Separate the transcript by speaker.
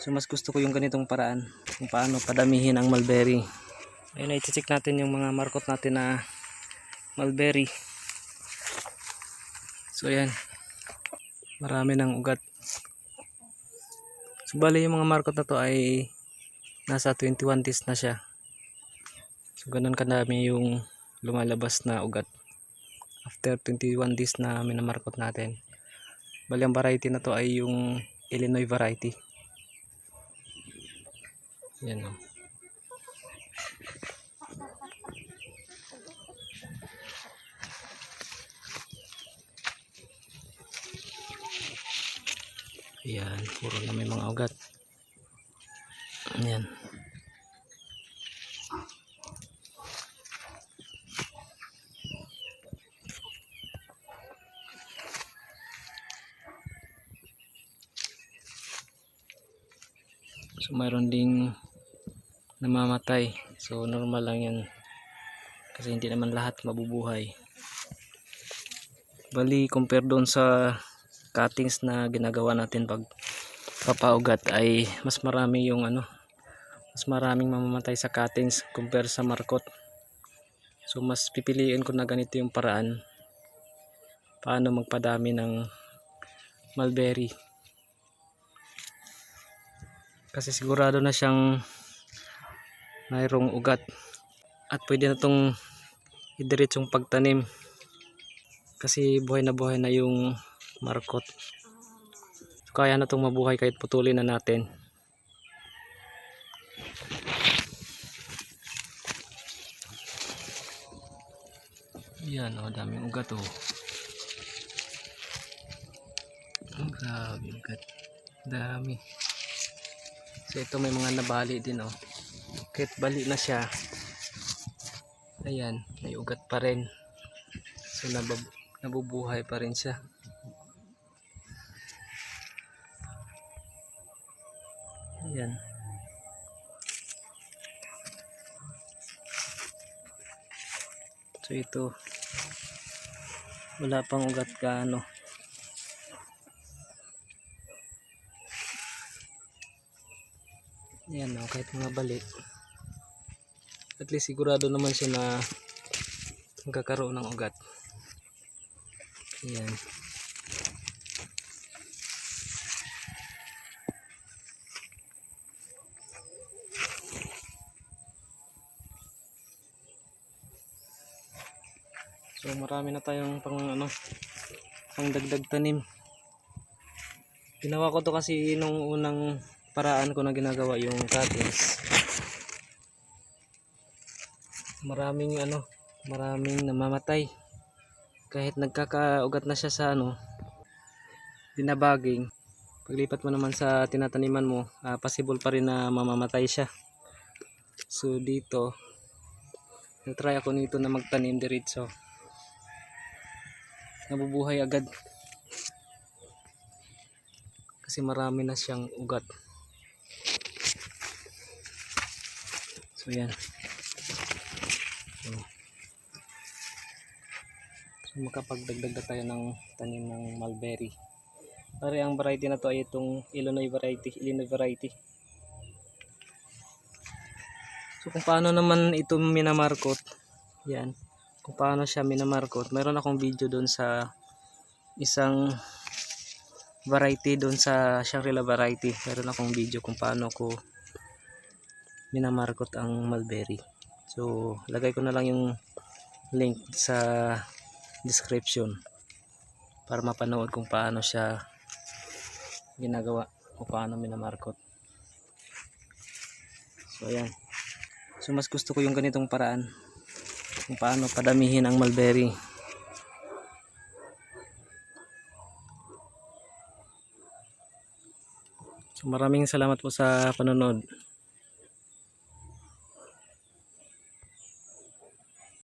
Speaker 1: So mas gusto ko yung ganitong paraan kung paano padamihin ang mulberry. Ayun, i-check natin yung mga markot natin na mulberry. So ayan, marami ng ugat. So bali yung mga markot na to ay nasa 21 days na siya. So ganun kadami yung lumalabas na ugat after 21 days na minamarkot natin. Bali ang variety na to ay yung Illinois variety. Yan o. Ayan, puro na may mga ugat. Ayan. So mayroon ding namamatay. So normal lang yan. Kasi hindi naman lahat mabubuhay. Bali compare doon sa cuttings na ginagawa natin pag papaugat ay mas marami yung mas maraming mamamatay sa cuttings compare sa markot. So mas pipiliin ko na ganito yung paraan paano magpadami ng mulberry. Kasi sigurado na siyang mayroong ugat at pwede na itong idiretsong pagtanim kasi buhay na yung markot. So, kaya na itong mabuhay kahit putulin na natin. Yan o, daming ugat o. Grabe ugat, dami. So ito may mga nabali din oh. Kahit bali na siya, ayan, may ugat pa rin. So nabubuhay pa rin siya. Ayan. So ito, wala pang ugat gaano. Ayan oh, kahit mga bali. At least sigurado naman siya na magkakaroon ng ugat. Ayan. So marami na tayong pang dagdag tanim. Ginawa ko to kasi nung unang paraan ko na ginagawa yung cuttings. Maraming namamatay. Kahit nagkakaugat na siya sa binabaging. Paglipat mo naman sa tinataniman mo, possible pa rin na mamamatay siya. So dito, nag-try ako nito na magtanim diretso. Nabubuhay agad. Kasi marami na siyang ugat. So yan. So makapagdagdag na tayo ng tanim ng mulberry. Pare ang variety na to ay itong Illinois variety. So kung paano naman ito minamarkot, yan. Kung paano siya minamarkot, mayroon akong video doon sa isang variety doon sa Shangri-La variety. Mayroon akong video kung paano ko minamarkot ang mulberry. So lagay ko na lang yung link sa description para mapanood kung paano siya ginagawa, kung paano minamarkot. So ayan. So mas gusto ko yung ganitong paraan kung paano padamihin ang mulberry. So maraming salamat po sa panonood.